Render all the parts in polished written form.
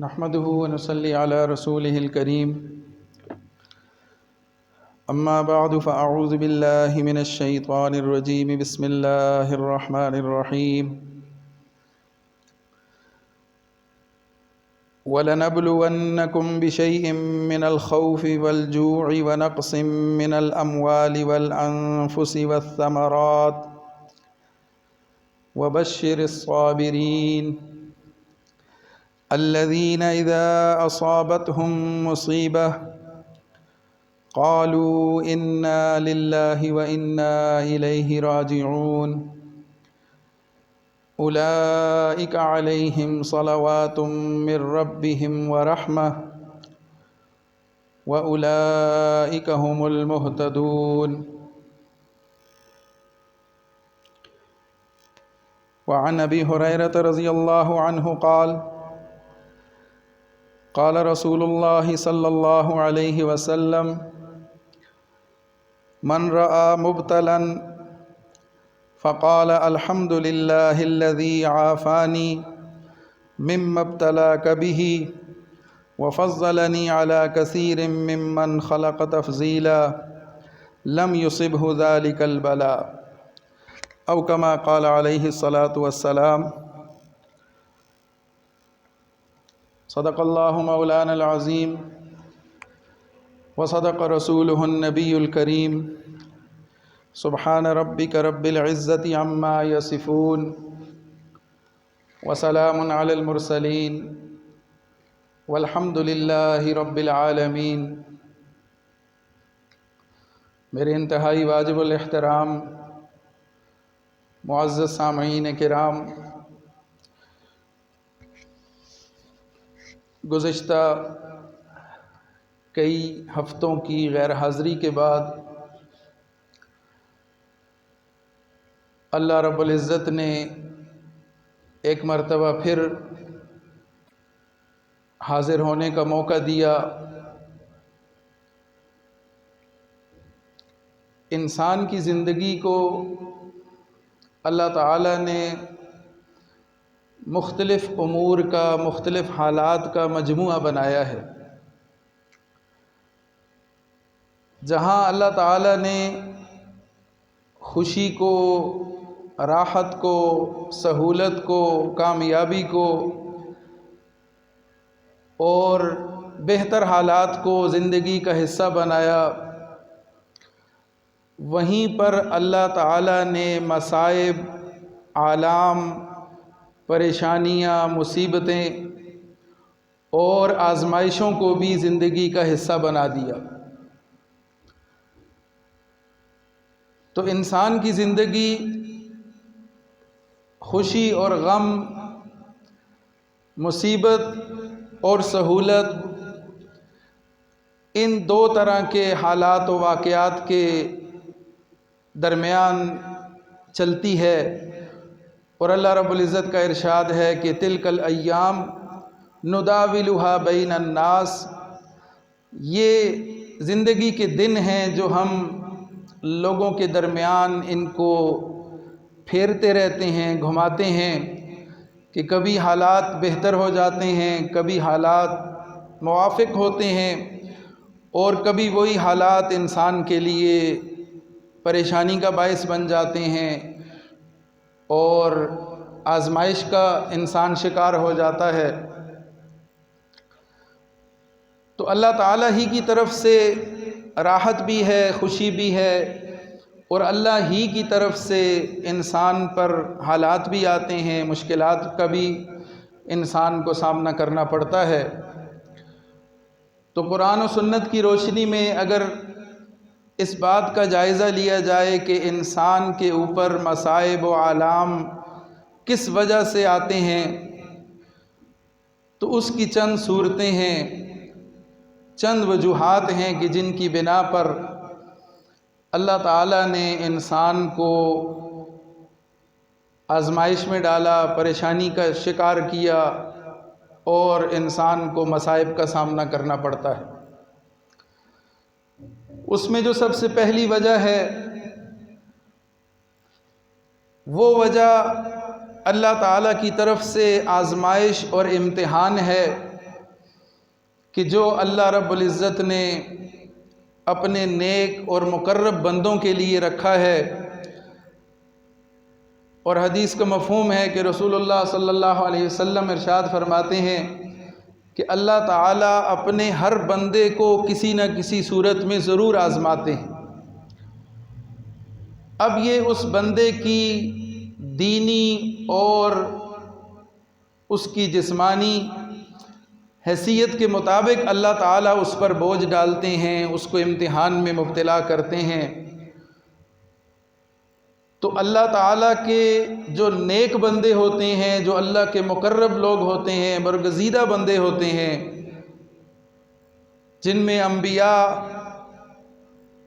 نحمده ونصلي على رسوله الكريم أما بعد فأعوذ بالله من الشيطان الرجيم بسم الله الرحمن الرحيم وَلَنَبْلُوَنَّكُمْ بِشَيْءٍ مِّنَ الْخَوْفِ وَالْجُوعِ وَنَقْصٍ مِّنَ الْأَمْوَالِ وَالْأَنفُسِ وَالثَّمَرَاتِ وَبَشِّرِ الصَّابِرِينَ الَّذِينَ إِذَا أَصَابَتْهُم مُّصِيبَةٌ قَالُوا إِنَّا لِلَّهِ وَإِنَّا إِلَيْهِ رَاجِعُونَ أُولَئِكَ عَلَيْهِمْ صَلَوَاتٌ مِّن رَّبِّهِمْ وَرَحْمَةٌ وَأُولَئِكَ هُمُ الْمُهْتَدُونَ وعن أبي هريرة رضي الله عنه قال قال رسول الله صلى الله عليه وسلم من رأى مبتلا فقال الحمد لله الذي عافاني مما ابتلاك به وفضلني على كثير ممن خلق تفضيلا لم يصبه ذلك البلاء أو كما قال عليه الصلاة والسلام صدق الله مولانا العظيم وصدق رسوله النبي الكريم سبحان ربك رب العزة عما يصفون وسلام على المرسلين والحمد لله رب العالمين۔ میرے انتہائی واجب الاحترام معزز سامعین کرام، گزشتہ کئی ہفتوں کی غیر حاضری کے بعد اللہ رب العزت نے ایک مرتبہ پھر حاضر ہونے کا موقع دیا۔ انسان کی زندگی کو اللہ تعالیٰ نے مختلف امور کا، مختلف حالات کا مجموعہ بنایا ہے۔ جہاں اللہ تعالیٰ نے خوشی کو، راحت کو، سہولت کو، کامیابی کو اور بہتر حالات کو زندگی کا حصہ بنایا، وہیں پر اللہ تعالیٰ نے مصائب، آلام، پریشانیاں، مصیبتیں اور آزمائشوں کو بھی زندگی کا حصہ بنا دیا۔ تو انسان کی زندگی خوشی اور غم، مصیبت اور سہولت، ان دو طرح کے حالات و واقعات کے درمیان چلتی ہے، اور اللہ رب العزت کا ارشاد ہے کہ تلک الایام نداولها بین الناس، یہ زندگی کے دن ہیں جو ہم لوگوں کے درمیان ان کو پھیرتے رہتے ہیں، گھماتے ہیں، کہ کبھی حالات بہتر ہو جاتے ہیں، کبھی حالات موافق ہوتے ہیں، اور کبھی وہی حالات انسان کے لیے پریشانی کا باعث بن جاتے ہیں اور آزمائش کا انسان شکار ہو جاتا ہے۔ تو اللہ تعالیٰ ہی کی طرف سے راحت بھی ہے، خوشی بھی ہے، اور اللہ ہی کی طرف سے انسان پر حالات بھی آتے ہیں، مشکلات کا بھی انسان کو سامنا کرنا پڑتا ہے۔ تو قرآن و سنت کی روشنی میں اگر اس بات کا جائزہ لیا جائے کہ انسان کے اوپر مصائب و آلام کس وجہ سے آتے ہیں، تو اس کی چند صورتیں ہیں، چند وجوہات ہیں کہ جن کی بنا پر اللہ تعالیٰ نے انسان کو آزمائش میں ڈالا، پریشانی کا شکار کیا، اور انسان کو مصائب کا سامنا کرنا پڑتا ہے۔ اس میں جو سب سے پہلی وجہ ہے، وہ وجہ اللہ تعالیٰ کی طرف سے آزمائش اور امتحان ہے کہ جو اللہ رب العزت نے اپنے نیک اور مقرب بندوں کے لیے رکھا ہے، اور حدیث کا مفہوم ہے کہ رسول اللہ صلی اللہ علیہ وسلم ارشاد فرماتے ہیں کہ اللہ تعالیٰ اپنے ہر بندے کو کسی نہ کسی صورت میں ضرور آزماتے ہیں۔ اب یہ اس بندے کی دینی اور اس کی جسمانی حیثیت کے مطابق اللہ تعالیٰ اس پر بوجھ ڈالتے ہیں، اس کو امتحان میں مبتلا کرتے ہیں۔ تو اللہ تعالیٰ کے جو نیک بندے ہوتے ہیں، جو اللہ کے مقرب لوگ ہوتے ہیں، برگزیدہ بندے ہوتے ہیں، جن میں انبیاء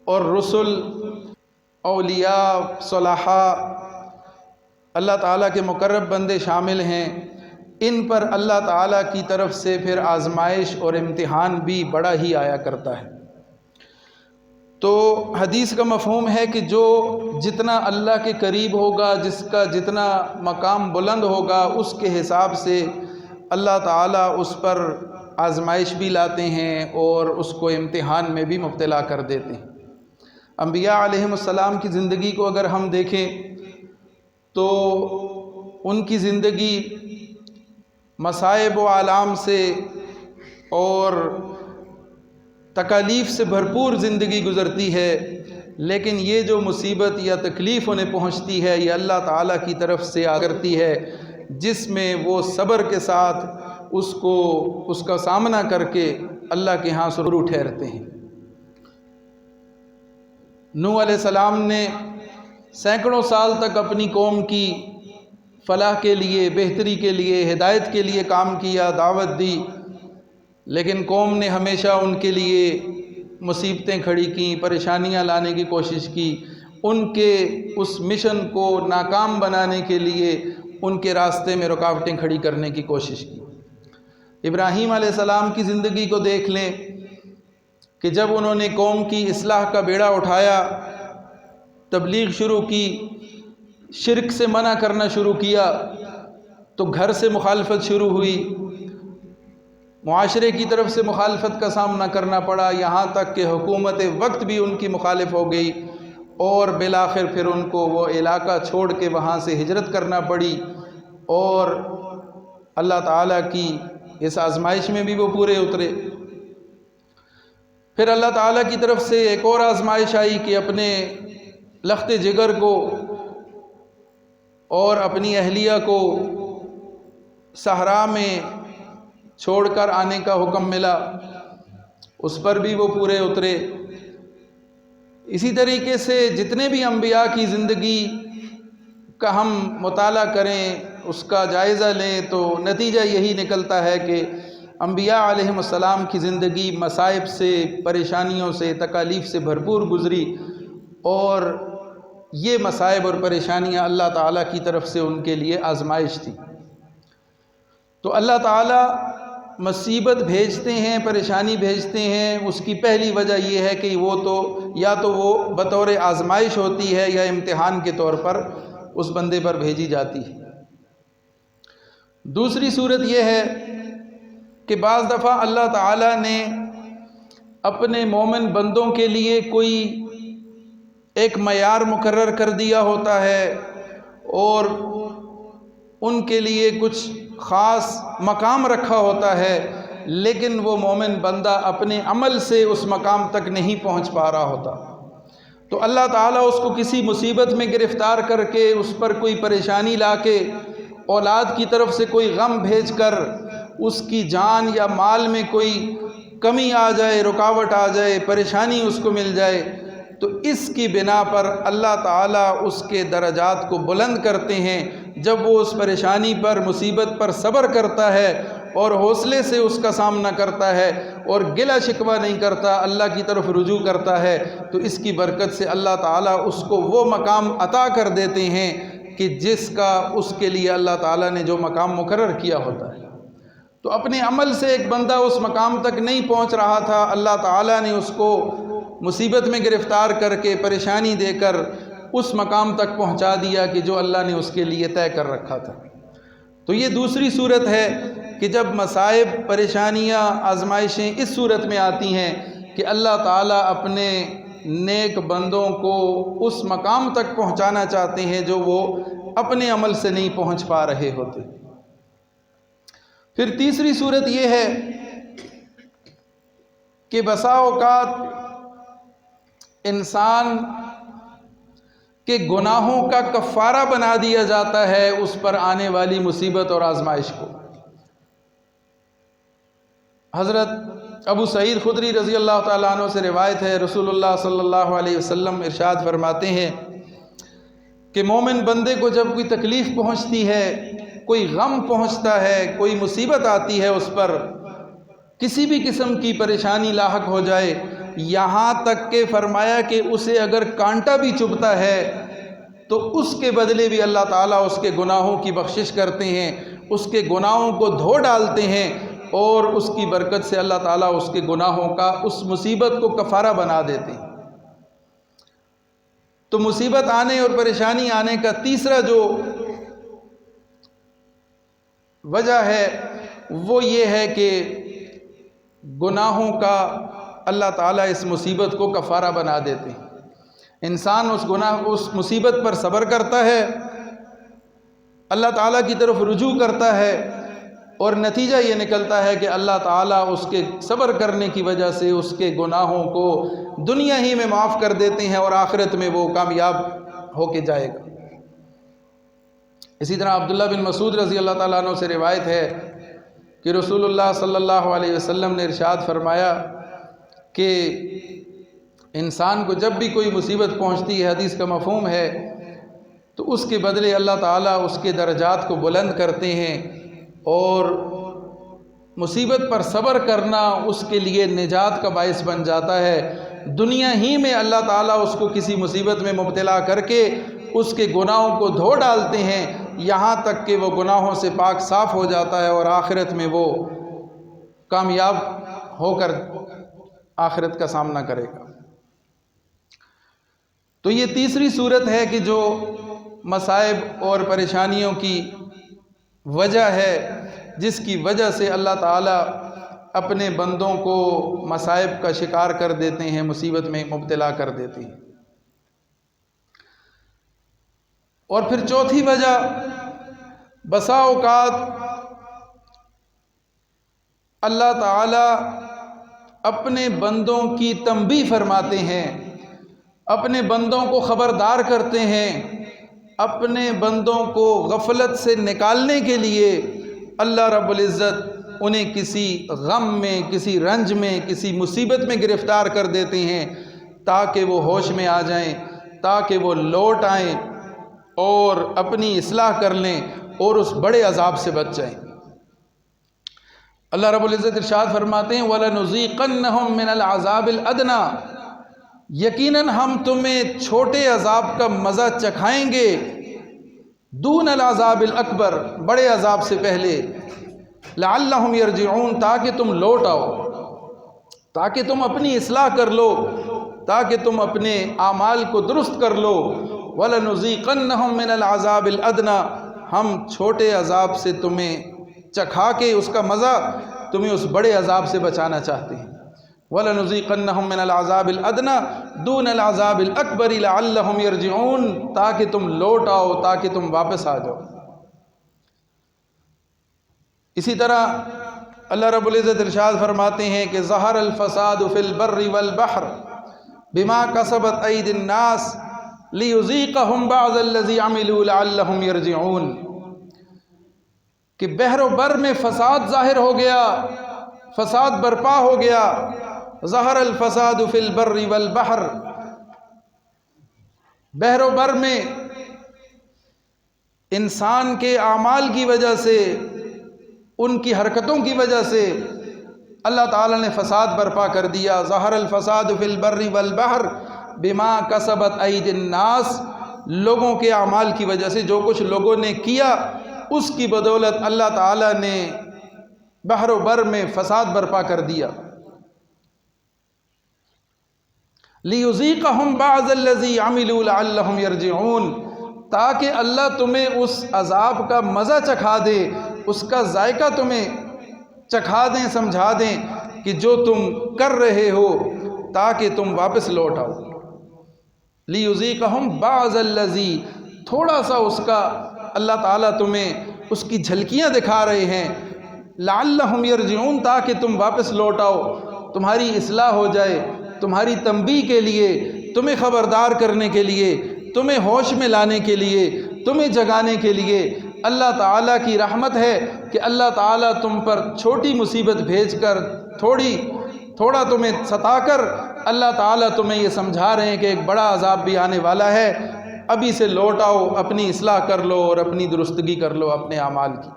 اور رسل، اولیاء، صلحاء، اللہ تعالیٰ کے مقرب بندے شامل ہیں، ان پر اللہ تعالیٰ کی طرف سے پھر آزمائش اور امتحان بھی بڑا ہی آیا کرتا ہے۔ تو حدیث کا مفہوم ہے کہ جو جتنا اللہ کے قریب ہوگا، جس کا جتنا مقام بلند ہوگا، اس کے حساب سے اللہ تعالیٰ اس پر آزمائش بھی لاتے ہیں اور اس کو امتحان میں بھی مبتلا کر دیتے ہیں۔ انبیاء علیہم السلام کی زندگی کو اگر ہم دیکھیں تو ان کی زندگی مصائب و آلام سے اور تکالیف سے بھرپور زندگی گزرتی ہے، لیکن یہ جو مصیبت یا تکلیف انہیں پہنچتی ہے یہ اللہ تعالیٰ کی طرف سے کرتی ہے، جس میں وہ صبر کے ساتھ اس کا سامنا کر کے اللہ کے ہاں سرور ٹھہرتے ہیں۔ نوح علیہ السلام نے سینکڑوں سال تک اپنی قوم کی فلاح کے لیے، بہتری کے لیے، ہدایت کے لیے کام کیا، دعوت دی، لیکن قوم نے ہمیشہ ان کے لیے مصیبتیں کھڑی کیں، پریشانیاں لانے کی کوشش کی، ان کے اس مشن کو ناکام بنانے کے لیے ان کے راستے میں رکاوٹیں کھڑی کرنے کی کوشش کی۔ ابراہیم علیہ السلام کی زندگی کو دیکھ لیں کہ جب انہوں نے قوم کی اصلاح کا بیڑا اٹھایا، تبلیغ شروع کی، شرک سے منع کرنا شروع کیا، تو گھر سے مخالفت شروع ہوئی، معاشرے کی طرف سے مخالفت کا سامنا کرنا پڑا، یہاں تک کہ حکومت وقت بھی ان کی مخالف ہو گئی، اور بالآخر پھر ان کو وہ علاقہ چھوڑ کے وہاں سے ہجرت کرنا پڑی، اور اللہ تعالیٰ کی اس آزمائش میں بھی وہ پورے اترے۔ پھر اللہ تعالیٰ کی طرف سے ایک اور آزمائش آئی کہ اپنے لخت جگر کو اور اپنی اہلیہ کو صحرا میں چھوڑ کر آنے کا حکم ملا، اس پر بھی وہ پورے اترے۔ اسی طریقے سے جتنے بھی انبیاء کی زندگی کا ہم مطالعہ کریں، اس کا جائزہ لیں، تو نتیجہ یہی نکلتا ہے کہ انبیاء علیہم السلام کی زندگی مصائب سے، پریشانیوں سے، تکالیف سے بھرپور گزری، اور یہ مصائب اور پریشانیاں اللہ تعالیٰ کی طرف سے ان کے لیے آزمائش تھی۔ تو اللہ تعالیٰ مصیبت بھیجتے ہیں، پریشانی بھیجتے ہیں، اس کی پہلی وجہ یہ ہے کہ وہ بطور آزمائش ہوتی ہے یا امتحان کے طور پر اس بندے پر بھیجی جاتی ہے۔ دوسری صورت یہ ہے کہ بعض دفعہ اللہ تعالیٰ نے اپنے مومن بندوں کے لیے کوئی ایک معیار مقرر کر دیا ہوتا ہے، اور ان کے لیے کچھ خاص مقام رکھا ہوتا ہے، لیکن وہ مومن بندہ اپنے عمل سے اس مقام تک نہیں پہنچ پا رہا ہوتا، تو اللہ تعالیٰ اس کو کسی مصیبت میں گرفتار کر کے، اس پر کوئی پریشانی لا کے، اولاد کی طرف سے کوئی غم بھیج کر، اس کی جان یا مال میں کوئی کمی آ جائے، رکاوٹ آ جائے، پریشانی اس کو مل جائے، تو اس کی بنا پر اللہ تعالیٰ اس کے درجات کو بلند کرتے ہیں۔ جب وہ اس پریشانی پر، مصیبت پر صبر کرتا ہے اور حوصلے سے اس کا سامنا کرتا ہے اور گلہ شکوہ نہیں کرتا، اللہ کی طرف رجوع کرتا ہے، تو اس کی برکت سے اللہ تعالیٰ اس کو وہ مقام عطا کر دیتے ہیں کہ جس کا اس کے لیے اللہ تعالیٰ نے جو مقام مقرر کیا ہوتا ہے۔ تو اپنے عمل سے ایک بندہ اس مقام تک نہیں پہنچ رہا تھا، اللہ تعالیٰ نے اس کو مصیبت میں گرفتار کر کے، پریشانی دے کر اس مقام تک پہنچا دیا کہ جو اللہ نے اس کے لیے طے کر رکھا تھا۔ تو یہ دوسری صورت ہے کہ جب مصائب، پریشانیاں، آزمائشیں اس صورت میں آتی ہیں کہ اللہ تعالیٰ اپنے نیک بندوں کو اس مقام تک پہنچانا چاہتے ہیں جو وہ اپنے عمل سے نہیں پہنچ پا رہے ہوتے۔ پھر تیسری صورت یہ ہے کہ بسا اوقات انسان کے گناہوں کا کفارہ بنا دیا جاتا ہے اس پر آنے والی مصیبت اور آزمائش کو۔ حضرت ابو سعید خدری رضی اللہ تعالیٰ عنہ سے روایت ہے، رسول اللہ صلی اللہ علیہ وسلم ارشاد فرماتے ہیں کہ مومن بندے کو جب کوئی تکلیف پہنچتی ہے، کوئی غم پہنچتا ہے، کوئی مصیبت آتی ہے، اس پر کسی بھی قسم کی پریشانی لاحق ہو جائے، یہاں تک کہ فرمایا کہ اسے اگر کانٹا بھی چبھتا ہے تو اس کے بدلے بھی اللہ تعالیٰ اس کے گناہوں کی بخشش کرتے ہیں، اس کے گناہوں کو دھو ڈالتے ہیں، اور اس کی برکت سے اللہ تعالیٰ اس کے گناہوں کا، اس مصیبت کو کفارہ بنا دیتے ہیں۔ تو مصیبت آنے اور پریشانی آنے کا تیسرا جو وجہ ہے وہ یہ ہے کہ گناہوں کا اللہ تعالیٰ اس مصیبت کو کفارہ بنا دیتے ہیں۔ انسان اس مصیبت پر صبر کرتا ہے، اللہ تعالیٰ کی طرف رجوع کرتا ہے، اور نتیجہ یہ نکلتا ہے کہ اللہ تعالیٰ اس کے صبر کرنے کی وجہ سے اس کے گناہوں کو دنیا ہی میں معاف کر دیتے ہیں اور آخرت میں وہ کامیاب ہو کے جائے گا۔ اسی طرح عبداللہ بن مسعود رضی اللہ تعالیٰ عنہ سے روایت ہے کہ رسول اللہ صلی اللہ علیہ وسلم نے ارشاد فرمایا کہ انسان کو جب بھی کوئی مصیبت پہنچتی ہے، حدیث کا مفہوم ہے، تو اس کے بدلے اللہ تعالیٰ اس کے درجات کو بلند کرتے ہیں، اور مصیبت پر صبر کرنا اس کے لیے نجات کا باعث بن جاتا ہے۔ دنیا ہی میں اللہ تعالیٰ اس کو کسی مصیبت میں مبتلا کر کے اس کے گناہوں کو دھو ڈالتے ہیں، یہاں تک کہ وہ گناہوں سے پاک صاف ہو جاتا ہے، اور آخرت میں وہ کامیاب ہو کر آخرت کا سامنا کرے گا۔ تو یہ تیسری صورت ہے کہ جو مصائب اور پریشانیوں کی وجہ ہے، جس کی وجہ سے اللہ تعالیٰ اپنے بندوں کو مصائب کا شکار کر دیتے ہیں، مصیبت میں مبتلا کر دیتے ہیں۔ اور پھر چوتھی وجہ، بسا اوقات اللہ تعالیٰ اپنے بندوں کی تنبیہ فرماتے ہیں، اپنے بندوں کو خبردار کرتے ہیں، اپنے بندوں کو غفلت سے نکالنے کے لیے اللہ رب العزت انہیں کسی غم میں، کسی رنج میں، کسی مصیبت میں گرفتار کر دیتے ہیں تاکہ وہ ہوش میں آ جائیں، تاکہ وہ لوٹ آئیں اور اپنی اصلاح کر لیں اور اس بڑے عذاب سے بچ جائیں۔ اللہ رب العزت ارشاد فرماتے ہیں وَلَنُذِيقَنَّهُم مِّنَ الْعَذَابِ الْأَدْنَىٰ، یقیناً ہم تمہیں چھوٹے عذاب کا مزہ چکھائیں گے، دون العذاب الاکبر، بڑے عذاب سے پہلے، لعلہم یرجعون، تاکہ تم لوٹ آؤ، تاکہ تم اپنی اصلاح کر لو، تاکہ تم اپنے اعمال کو درست کر لو۔ وَلَنُذِيقَنَّهُم مِّنَ الْعَذَابِ الْأَدْنَىٰ، ہم چھوٹے عذاب سے تمہیں چکھا کے اس کا مزہ تمہیں اس بڑے عذاب سے بچانا چاہتے ہیں۔ وَلَنُذِيقَنَّهُم مِّنَ الْعَذَابِ الْأَدْنَىٰ دُونَ الْعَذَابِ الْأَكْبَرِ لَعَلَّهُمْ يَرْجِعُونَ، تاکہ تم لوٹ آؤ، تاکہ تم واپس آ جاؤ۔ اسی طرح اللہ رب العزت ارشاد فرماتے ہیں کہ ظہر الفساد فی البر والبحر بما کسبت ایدی الناس لیذیقہم بعض الذی عملوا لعلہم یرجعون، کہ بحر و بر میں فساد ظاہر ہو گیا، فساد برپا ہو گیا۔ ظہر الفساد فی البر والبحر، بحر و بر میں انسان کے اعمال کی وجہ سے، ان کی حرکتوں کی وجہ سے اللہ تعالیٰ نے فساد برپا کر دیا۔ ظہر الفساد فی البر والبحر بما کسبت ایدی الناس، لوگوں کے اعمال کی وجہ سے، جو کچھ لوگوں نے کیا اس کی بدولت اللہ تعالیٰ نے بحر و بر میں فساد برپا کر دیا۔ لیذیقہم بعض الذی عملوا لعلہم یرجعون، تاکہ اللہ تمہیں اس عذاب کا مزہ چکھا دے، اس کا ذائقہ تمہیں چکھا دیں، سمجھا دیں کہ جو تم کر رہے ہو تاکہ تم واپس لوٹ آؤ۔ لیذیقہم بعض الذی، تھوڑا سا اس کا اللہ تعالیٰ تمہیں اس کی جھلکیاں دکھا رہے ہیں، لعلہم یرجعون، تاکہ تم واپس لوٹ آؤ، تمہاری اصلاح ہو جائے، تمہاری تنبیہ کے لیے، تمہیں خبردار کرنے کے لیے، تمہیں ہوش میں لانے کے لیے، تمہیں جگانے کے لیے۔ اللہ تعالیٰ کی رحمت ہے کہ اللہ تعالیٰ تم پر چھوٹی مصیبت بھیج کر، تھوڑا تمہیں ستا کر اللہ تعالیٰ تمہیں یہ سمجھا رہے ہیں کہ ایک بڑا عذاب بھی آنے والا ہے، ابھی سے لوٹ آؤ، اپنی اصلاح کر لو اور اپنی درستگی کر لو اپنے اعمال کی۔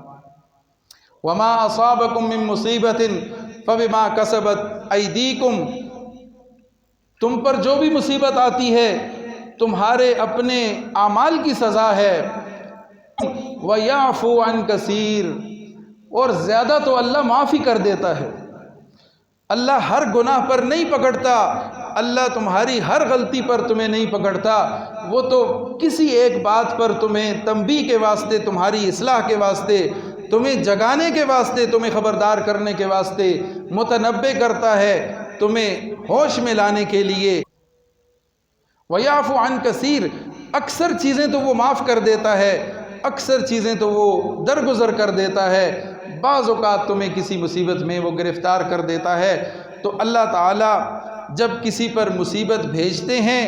وما اصابکم من مصیبت فبما کسبت ایدیکم، تم پر جو بھی مصیبت آتی ہے تمہارے اپنے اعمال کی سزا ہے۔ وَيَعْفُو عَنْ كَثِيرٍ، اور زیادہ تو اللہ معافی کر دیتا ہے۔ اللہ ہر گناہ پر نہیں پکڑتا، اللہ تمہاری ہر غلطی پر تمہیں نہیں پکڑتا، وہ تو کسی ایک بات پر تمہیں تنبیہ کے واسطے، تمہاری اصلاح کے واسطے، تمہیں جگانے کے واسطے، تمہیں خبردار کرنے کے واسطے متنبہ کرتا ہے، تمہیں ہوش میں لانے کے لیے۔ وَيَعْفُو عَنْ كَثِيرٍ، اکثر چیزیں تو وہ معاف کر دیتا ہے، اکثر چیزیں تو وہ درگزر کر دیتا ہے، بعض اوقات تمہیں کسی مصیبت میں وہ گرفتار کر دیتا ہے۔ تو اللہ تعالیٰ جب کسی پر مصیبت بھیجتے ہیں،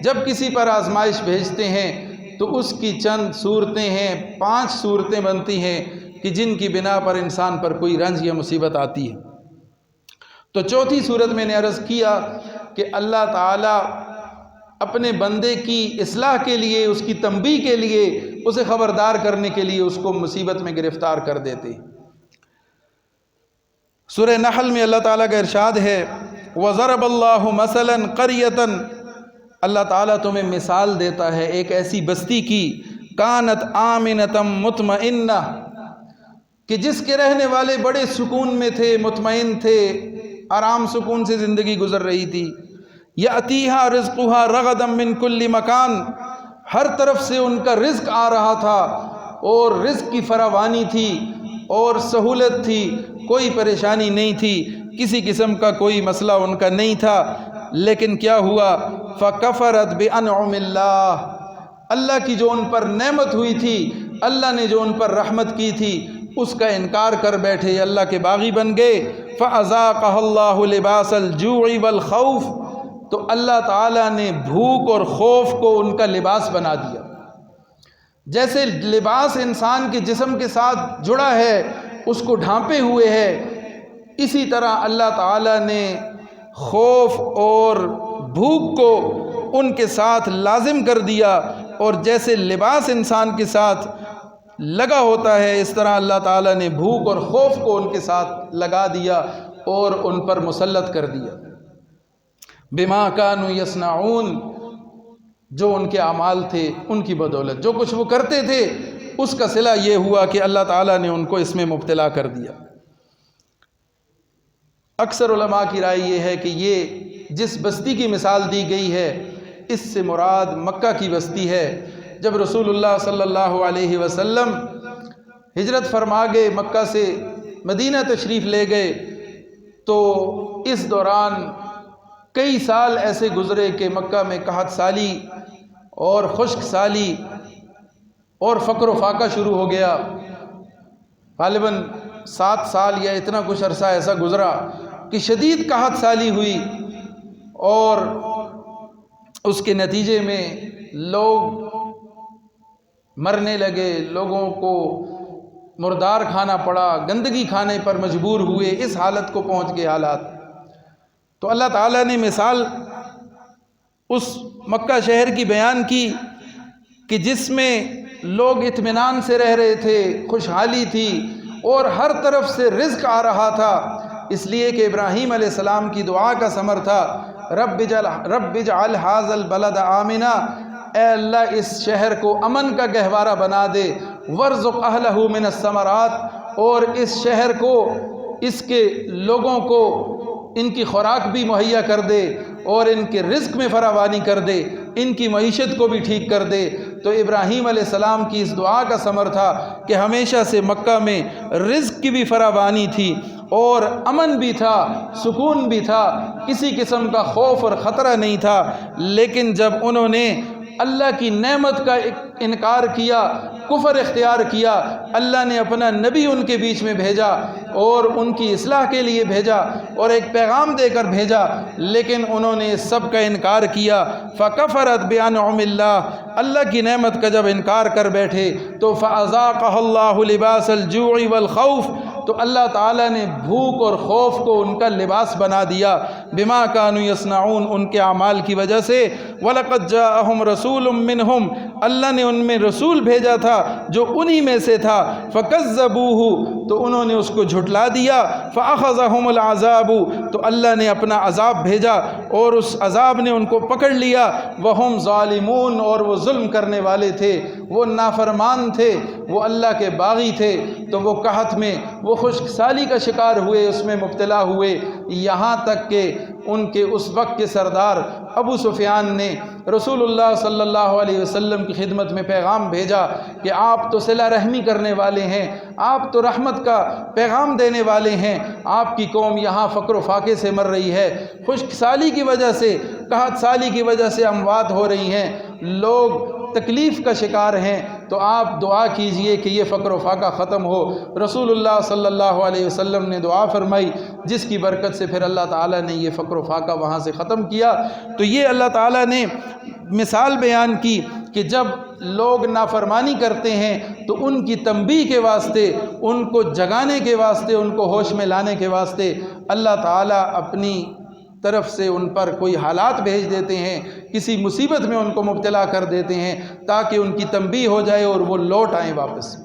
جب کسی پر آزمائش بھیجتے ہیں، تو اس کی چند صورتیں ہیں، 5 صورتیں بنتی ہیں کہ جن کی بنا پر انسان پر کوئی رنج یا مصیبت آتی ہے۔ تو چوتھی صورت میں نے عرض کیا کہ اللہ تعالیٰ اپنے بندے کی اصلاح کے لیے، اس کی تنبیہ کے لیے، اسے خبردار کرنے کے لیے اس کو مصیبت میں گرفتار کر دیتے۔ سورہ نحل میں اللہ تعالیٰ کا ارشاد ہے، وَضَرَبَ اللَّهُ مَثَلًا قَرْيَةً، اللہ تعالیٰ تمہیں مثال دیتا ہے ایک ایسی بستی کی، کانت آمنۃ مطمئنہ، کہ جس کے رہنے والے بڑے سکون میں تھے، مطمئن تھے، آرام سکون سے زندگی گزر رہی تھی۔ یأتیہا رزقہا رغدا من کل مکان، ہر طرف سے ان کا رزق آ رہا تھا اور رزق کی فراوانی تھی اور سہولت تھی، کوئی پریشانی نہیں تھی، کسی قسم کا کوئی مسئلہ ان کا نہیں تھا۔ لیکن کیا ہوا؟ فکفرت بانعم اللہ، اللہ کی جو ان پر نعمت ہوئی تھی، اللہ نے جو ان پر رحمت کی تھی، اس کا انکار کر بیٹھے، اللہ کے باغی بن گئے۔ فَأَذَاقَهَا اللَّهُ لِبَاسَ الْجُوعِ وَالْخَوْفِ، تو اللہ تعالیٰ نے بھوک اور خوف کو ان کا لباس بنا دیا۔ جیسے لباس انسان کے جسم کے ساتھ جڑا ہے، اس کو ڈھانپے ہوئے ہے، اسی طرح اللہ تعالیٰ نے خوف اور بھوک کو ان کے ساتھ لازم کر دیا، اور جیسے لباس انسان کے ساتھ لگا ہوتا ہے، اس طرح اللہ تعالیٰ نے بھوک اور خوف کو ان کے ساتھ لگا دیا اور ان پر مسلط کر دیا۔ بما کانوا یصنعون، جو ان کے اعمال تھے ان کی بدولت، جو کچھ وہ کرتے تھے اس کا صلہ یہ ہوا کہ اللہ تعالیٰ نے ان کو اس میں مبتلا کر دیا۔ اکثر علماء کی رائے یہ ہے کہ یہ جس بستی کی مثال دی گئی ہے، اس سے مراد مکہ کی بستی ہے۔ جب رسول اللہ صلی اللہ علیہ وسلم ہجرت فرما گئے، مکہ سے مدینہ تشریف لے گئے، تو اس دوران کئی سال ایسے گزرے کہ مکہ میں قحط سالی اور خشک سالی اور فقر و فاقہ شروع ہو گیا۔ غالباً 7 سال یا اتنا کچھ عرصہ ایسا گزرا کہ شدید قحط سالی ہوئی، اور اس کے نتیجے میں لوگ مرنے لگے، لوگوں کو مردار کھانا پڑا، گندگی کھانے پر مجبور ہوئے، اس حالت کو پہنچ گئے حالات۔ تو اللہ تعالیٰ نے مثال اس مکہ شہر کی بیان کی کہ جس میں لوگ اطمینان سے رہ رہے تھے، خوشحالی تھی اور ہر طرف سے رزق آ رہا تھا، اس لیے کہ ابراہیم علیہ السلام کی دعا کا ثمر تھا، رب اجعل ھذا البلد آمنا، اے اللہ اس شہر کو امن کا گہوارہ بنا دے، وارزق اہلہ من الثمرات، اور اس شہر کو، اس کے لوگوں کو ان کی خوراک بھی مہیا کر دے اور ان کے رزق میں فراوانی کر دے، ان کی معیشت کو بھی ٹھیک کر دے۔ تو ابراہیم علیہ السلام کی اس دعا کا ثمر تھا کہ ہمیشہ سے مکہ میں رزق کی بھی فراوانی تھی اور امن بھی تھا، سکون بھی تھا، کسی قسم کا خوف اور خطرہ نہیں تھا۔ لیکن جب انہوں نے اللہ کی نعمت کا انکار کیا، کفر اختیار کیا، اللہ نے اپنا نبی ان کے بیچ میں بھیجا اور ان کی اصلاح کے لیے بھیجا اور ایک پیغام دے کر بھیجا، لیکن انہوں نے سب کا انکار کیا۔ فَكَفَرَتْ بِأَنْعُمِ اللَّهِ، اللہ کی نعمت کا جب انکار کر بیٹھے تو فَأَذَاقَهَا اللَّهُ لِبَاسَ الْجُوعِ وَالْخَوْفِ، تو اللہ تعالیٰ نے بھوک اور خوف کو ان کا لباس بنا دیا، بما كانوا يصنعون، ان کے اعمال کی وجہ سے۔ وَلَقَدْ جَاءَهُمْ رَسُولٌ مِّنْهُمْ، اللہ نے ان میں رسول بھیجا تھا جو انہی میں سے تھا۔ فَكَذَّبُوهُ، تو انہوں نے اس کو جھٹلا دیا۔ فَأَخَذَهُمُ الْعَذَابُ، تو اللہ نے اپنا عذاب بھیجا اور اس عذاب نے ان کو پکڑ لیا۔ وَهُمْ ظَالِمُونَ، اور وہ ظلم کرنے والے تھے، وہ نافرمان تھے، وہ اللہ کے باغی تھے، تو وہ قحط میں، وہ خشک سالی کا شکار ہوئے، اس میں مبتلا ہوئے، یہاں تک کہ ان کے اس وقت کے سردار ابو سفیان نے رسول اللہ صلی اللہ علیہ وسلم کی خدمت میں پیغام بھیجا کہ آپ تو صلہ رحمی کرنے والے ہیں، آپ تو رحمت کا پیغام دینے والے ہیں، آپ کی قوم یہاں فقر و فاقے سے مر رہی ہے، خشک سالی کی وجہ سے، قحط سالی کی وجہ سے اموات ہو رہی ہیں، لوگ تکلیف کا شکار ہیں، تو آپ دعا کیجئے کہ یہ فقر و فاقہ ختم ہو۔ رسول اللہ صلی اللہ علیہ وسلم نے دعا فرمائی، جس کی برکت سے پھر اللہ تعالیٰ نے یہ فقر و فاقہ وہاں سے ختم کیا۔ تو یہ اللہ تعالیٰ نے مثال بیان کی کہ جب لوگ نافرمانی کرتے ہیں تو ان کی تنبیہ کے واسطے، ان کو جگانے کے واسطے، ان کو ہوش میں لانے کے واسطے اللہ تعالیٰ اپنی طرف سے ان پر کوئی حالات بھیج دیتے ہیں، کسی مصیبت میں ان کو مبتلا کر دیتے ہیں تاکہ ان کی تنبیہ ہو جائے اور وہ لوٹ آئیں واپس۔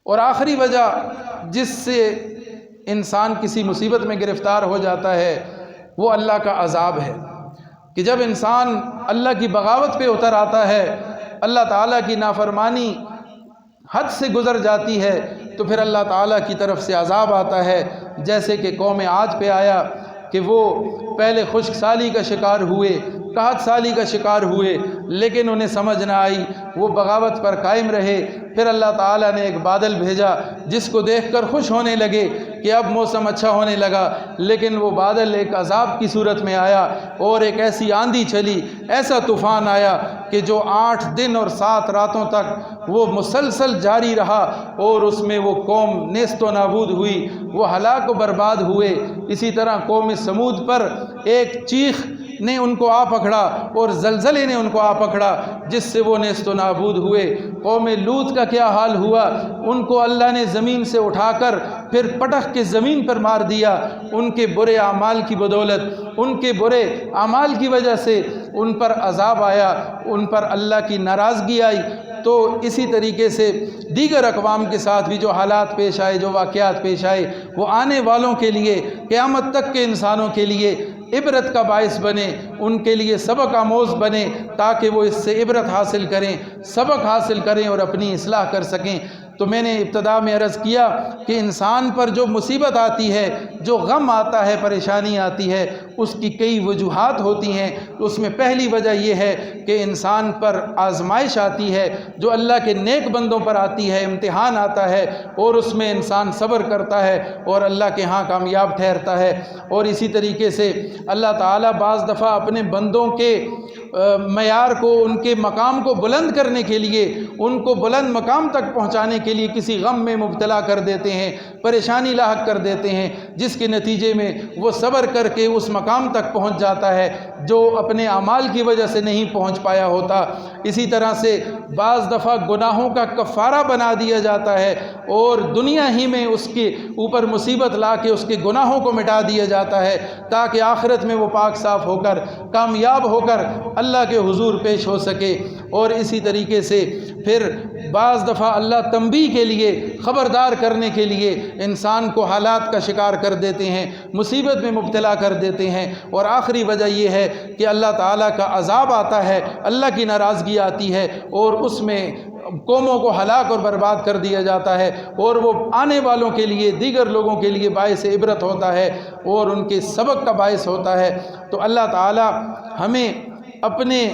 اور آخری وجہ جس سے انسان کسی مصیبت میں گرفتار ہو جاتا ہے وہ اللہ کا عذاب ہے، کہ جب انسان اللہ کی بغاوت پہ اتر آتا ہے، اللہ تعالیٰ کی نافرمانی حد سے گزر جاتی ہے، تو پھر اللہ تعالیٰ کی طرف سے عذاب آتا ہے، جیسے کہ قوم عاد پہ آیا کہ وہ پہلے خشک سالی کا شکار ہوئے، قحط سالی کا شکار ہوئے، لیکن انہیں سمجھ نہ آئی، وہ بغاوت پر قائم رہے۔ پھر اللہ تعالیٰ نے ایک بادل بھیجا جس کو دیکھ کر خوش ہونے لگے کہ اب موسم اچھا ہونے لگا، لیکن وہ بادل ایک عذاب کی صورت میں آیا اور ایک ایسی آندھی چلی، ایسا طوفان آیا کہ جو 8 دن اور 7 راتوں تک وہ مسلسل جاری رہا اور اس میں وہ قوم نیست و نابود ہوئی، وہ ہلاک و برباد ہوئے۔ اسی طرح قوم سمود پر ایک چیخ نے ان کو آ پکڑا اور زلزلے نے ان کو آ پکڑا جس سے وہ نیست و نابود ہوئے۔ قوم لوط کا کیا حال ہوا، ان کو اللہ نے زمین سے اٹھا کر پھر پٹخ کے زمین پر مار دیا، ان کے برے اعمال کی بدولت، ان کے برے اعمال کی وجہ سے ان پر عذاب آیا، ان پر اللہ کی ناراضگی آئی۔ تو اسی طریقے سے دیگر اقوام کے ساتھ بھی جو حالات پیش آئے، جو واقعات پیش آئے، وہ آنے والوں کے لیے، قیامت تک کے انسانوں کے لیے عبرت کا باعث بنے، ان کے لیے سبق آموز بنے، تاکہ وہ اس سے عبرت حاصل کریں، سبق حاصل کریں اور اپنی اصلاح کر سکیں۔ تو میں نے ابتدا میں عرض کیا کہ انسان پر جو مصیبت آتی ہے، جو غم آتا ہے، پریشانی آتی ہے، اس کی کئی وجوہات ہوتی ہیں۔ اس میں پہلی وجہ یہ ہے کہ انسان پر آزمائش آتی ہے، جو اللہ کے نیک بندوں پر آتی ہے، امتحان آتا ہے اور اس میں انسان صبر کرتا ہے اور اللہ کے ہاں کامیاب ٹھہرتا ہے۔ اور اسی طریقے سے اللہ تعالیٰ بعض دفعہ اپنے بندوں کے معیار کو، ان کے مقام کو بلند کرنے کے لیے، ان کو بلند مقام تک پہنچانے کے لیے کسی غم میں مبتلا کر دیتے ہیں، پریشانی لاحق کر دیتے ہیں، جس کے نتیجے میں وہ صبر کر کے اس مقام تک پہنچ جاتا ہے جو اپنے اعمال کی وجہ سے نہیں پہنچ پایا ہوتا۔ اسی طرح سے بعض دفعہ گناہوں کا کفارہ بنا دیا جاتا ہے اور دنیا ہی میں اس کے اوپر مصیبت لا کے اس کے گناہوں کو مٹا دیا جاتا ہے، تاکہ آخرت میں وہ پاک صاف ہو کر، کامیاب ہو کر اللہ کے حضور پیش ہو سکے۔ اور اسی طریقے سے پھر بعض دفعہ اللہ تنبیہ کے لیے، خبردار کرنے کے لیے انسان کو حالات کا شکار کر دیتے ہیں، مصیبت میں مبتلا کر دیتے ہیں۔ اور آخری وجہ یہ ہے کہ اللہ تعالیٰ کا عذاب آتا ہے، اللہ کی ناراضگی آتی ہے اور اس میں قوموں کو ہلاک اور برباد کر دیا جاتا ہے، اور وہ آنے والوں کے لیے، دیگر لوگوں کے لیے باعث عبرت ہوتا ہے اور ان کے سبق کا باعث ہوتا ہے۔ تو اللہ تعالیٰ ہمیں اپنے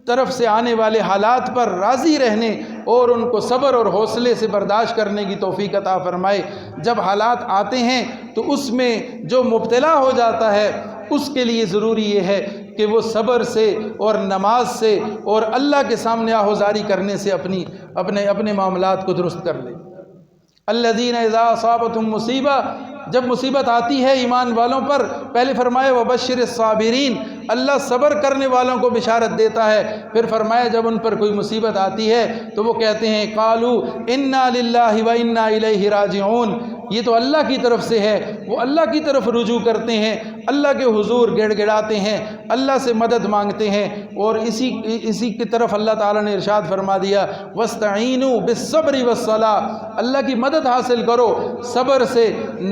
طرف سے آنے والے حالات پر راضی رہنے اور ان کو صبر اور حوصلے سے برداشت کرنے کی توفیق عطا فرمائے۔ جب حالات آتے ہیں تو اس میں جو مبتلا ہو جاتا ہے اس کے لیے ضروری یہ ہے کہ وہ صبر سے اور نماز سے اور اللہ کے سامنے آہوزاری کرنے سے اپنے معاملات کو درست کر لے۔ الذین اذا اصابتہم مصیبہ، جب مصیبت آتی ہے ایمان والوں پر، پہلے فرمایا وبشر الصابرین، اللہ صبر کرنے والوں کو بشارت دیتا ہے۔ پھر فرمایا جب ان پر کوئی مصیبت آتی ہے تو وہ کہتے ہیں قالوا انا للہ و انا الیہ راجعون، یہ تو اللہ کی طرف سے ہے، وہ اللہ کی طرف رجوع کرتے ہیں، اللہ کے حضور گڑ گڑاتے ہیں، اللہ سے مدد مانگتے ہیں۔ اور اسی کی طرف اللہ تعالیٰ نے ارشاد فرما دیا وَاسْتَعِینُوا بِالصَّبْرِ وَالصَّلَاةِ، اللہ کی مدد حاصل کرو صبر سے،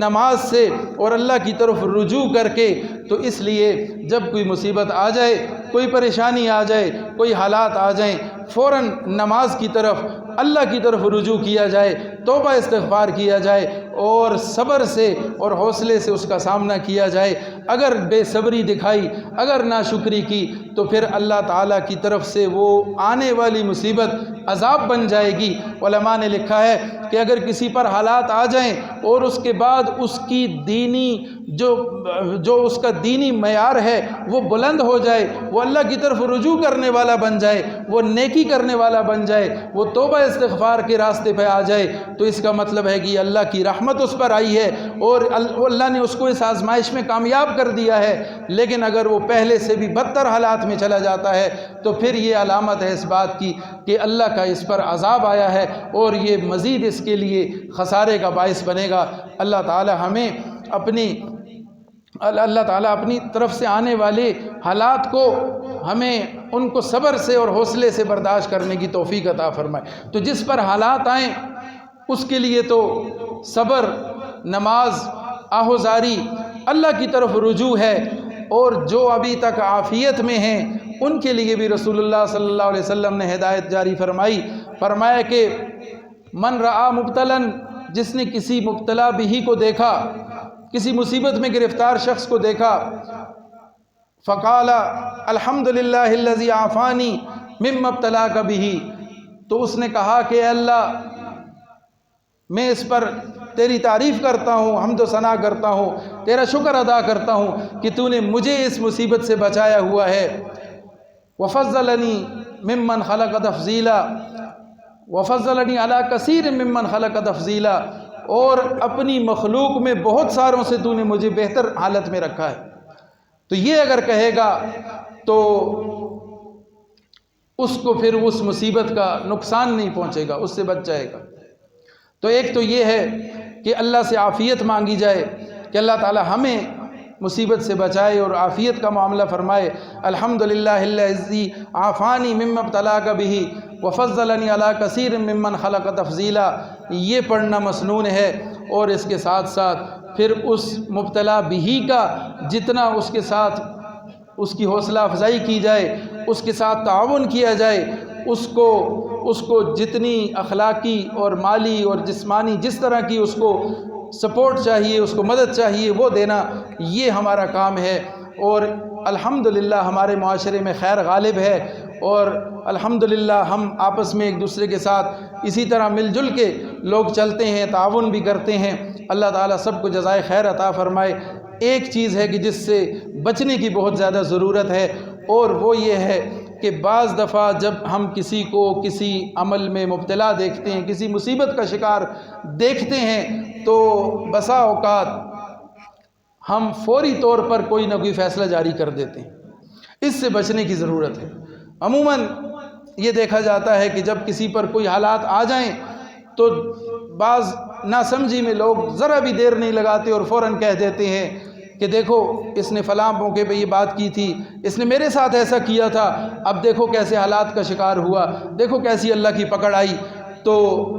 نماز سے اور اللہ کی طرف رجوع کر کے۔ تو اس لیے جب کوئی مصیبت آ جائے، کوئی پریشانی آ جائے، کوئی حالات آ جائیں، فوراً نماز کی طرف، اللہ کی طرف رجوع کیا جائے، توبہ استغفار کیا جائے اور صبر سے اور حوصلے سے اس کا سامنا کیا جائے۔ اگر بے صبری دکھائی، اگر ناشکری کی تو پھر اللہ تعالیٰ کی طرف سے وہ آنے والی مصیبت عذاب بن جائے گی۔ علماء نے لکھا ہے کہ اگر کسی پر حالات آ جائیں اور اس کے بعد اس کی دینی جو اس کا دینی معیار ہے وہ بلند ہو جائے، وہ اللہ کی طرف رجوع کرنے والا بن جائے، وہ نیکی کرنے والا بن جائے، وہ توبہ استغفار کے راستے پہ آ جائے، تو اس کا مطلب ہے کہ اللہ کی رحمت اس پر آئی ہے اور اللہ نے اس کو اس آزمائش میں کامیاب کر دیا ہے۔ لیکن اگر وہ پہلے سے بھی بدتر حالات میں چلا جاتا ہے تو پھر یہ علامت ہے اس بات کی کہ اللہ کا اس پر عذاب آیا ہے اور یہ مزید اس کے لیے خسارے کا باعث بنے گا۔ اللہ تعالیٰ اپنی طرف سے آنے والے حالات کو ہمیں ان کو صبر سے اور حوصلے سے برداشت کرنے کی توفیق عطا فرمائے۔ تو جس پر حالات آئیں اس کے لیے تو صبر، نماز، آہوزاری، اللہ کی طرف رجوع ہے۔ اور جو ابھی تک عافیت میں ہیں ان کے لیے بھی رسول اللہ صلی اللہ علیہ وسلم نے ہدایت جاری فرمایا کہ من رآ مبتلاً، جس نے کسی مبتلا بھی کو دیکھا، کسی مصیبت میں گرفتار شخص کو دیکھا، فقال الحمدللہ الذی عافانی مما ابتلاک بہ، تو اس نے کہا کہ اے اللہ میں اس پر تیری تعریف کرتا ہوں، حمد و ثنا کرتا ہوں، تیرا شکر ادا کرتا ہوں کہ تو نے مجھے اس مصیبت سے بچایا ہوا ہے۔ وفضلنی ممن خلق تفضیلا، وفضلنی علی کثیر ممن خلق تفضیلا، اور اپنی مخلوق میں بہت ساروں سے تو نے مجھے بہتر حالت میں رکھا ہے۔ تو یہ اگر کہے گا تو اس کو پھر اس مصیبت کا نقصان نہیں پہنچے گا، اس سے بچ جائے گا۔ تو ایک تو یہ ہے کہ اللہ سے عافیت مانگی جائے کہ اللہ تعالی ہمیں مصیبت سے بچائے اور عافیت کا معاملہ فرمائے۔ الحمدللہ الذی عافانی مما ابتلاک بہ وفضلنی علی کثیر ممن خلق تفضیلا، یہ پڑھنا مسنون ہے۔ اور اس کے ساتھ ساتھ پھر اس مبتلا بھی کا جتنا اس کے ساتھ اس کی حوصلہ افزائی کی جائے، اس کے ساتھ تعاون کیا جائے، اس کو جتنی اخلاقی اور مالی اور جسمانی جس طرح کی اس کو سپورٹ چاہیے، اس کو مدد چاہیے، وہ دینا، یہ ہمارا کام ہے۔ اور الحمدللہ ہمارے معاشرے میں خیر غالب ہے اور الحمدللہ ہم آپس میں ایک دوسرے کے ساتھ اسی طرح مل جل کے لوگ چلتے ہیں، تعاون بھی کرتے ہیں۔ اللہ تعالیٰ سب کو جزائے خیر عطا فرمائے۔ ایک چیز ہے کہ جس سے بچنے کی بہت زیادہ ضرورت ہے اور وہ یہ ہے کہ بعض دفعہ جب ہم کسی کو کسی عمل میں مبتلا دیکھتے ہیں، کسی مصیبت کا شکار دیکھتے ہیں، تو بسا اوقات ہم فوری طور پر کوئی نہ کوئی فیصلہ جاری کر دیتے ہیں۔ اس سے بچنے کی ضرورت ہے۔ عموماً یہ دیکھا جاتا ہے کہ جب کسی پر کوئی حالات آ جائیں تو بعض ناسمجھی میں لوگ ذرا بھی دیر نہیں لگاتے اور فوراً کہہ دیتے ہیں کہ دیکھو اس نے فلاں موقع پہ یہ بات کی تھی، اس نے میرے ساتھ ایسا کیا تھا، اب دیکھو کیسے حالات کا شکار ہوا، دیکھو کیسی اللہ کی پکڑ آئی۔ تو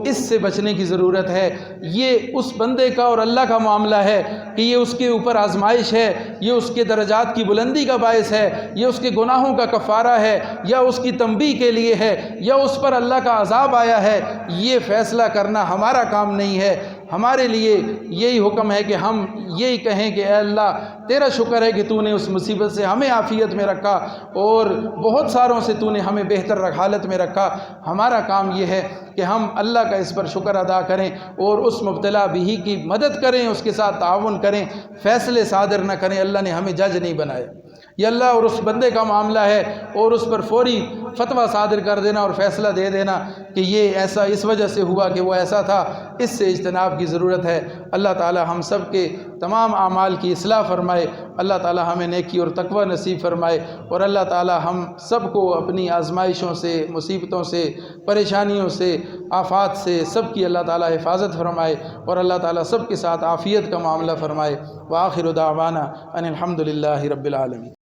اس سے بچنے کی ضرورت ہے۔ یہ اس بندے کا اور اللہ کا معاملہ ہے کہ یہ اس کے اوپر آزمائش ہے، یہ اس کے درجات کی بلندی کا باعث ہے، یہ اس کے گناہوں کا کفارہ ہے، یا اس کی تنبیہ کے لیے ہے، یا اس پر اللہ کا عذاب آیا ہے۔ یہ فیصلہ کرنا ہمارا کام نہیں ہے۔ ہمارے لیے یہی حکم ہے کہ ہم یہی کہیں کہ اے اللہ تیرا شکر ہے کہ تو نے اس مصیبت سے ہمیں عافیت میں رکھا اور بہت ساروں سے تو نے ہمیں بہتر حالت میں رکھا۔ ہمارا کام یہ ہے کہ ہم اللہ کا اس پر شکر ادا کریں اور اس مبتلا بھی کی مدد کریں، اس کے ساتھ تعاون کریں، فیصلے صادر نہ کریں۔ اللہ نے ہمیں جج نہیں بنایا، یہ اللہ اور اس بندے کا معاملہ ہے، اور اس پر فوری فتویٰ صادر کر دینا اور فیصلہ دے دینا کہ یہ ایسا اس وجہ سے ہوا کہ وہ ایسا تھا، اس سے اجتناب کی ضرورت ہے۔ اللہ تعالی ہم سب کے تمام اعمال کی اصلاح فرمائے، اللہ تعالی ہمیں نیکی اور تقوی نصیب فرمائے، اور اللہ تعالی ہم سب کو اپنی آزمائشوں سے، مصیبتوں سے، پریشانیوں سے، آفات سے سب کی اللہ تعالی حفاظت فرمائے، اور اللہ تعالی سب کے ساتھ عافیت کا معاملہ فرمائے۔ وآخر دعوانا ان الحمد للہ رب العالمین۔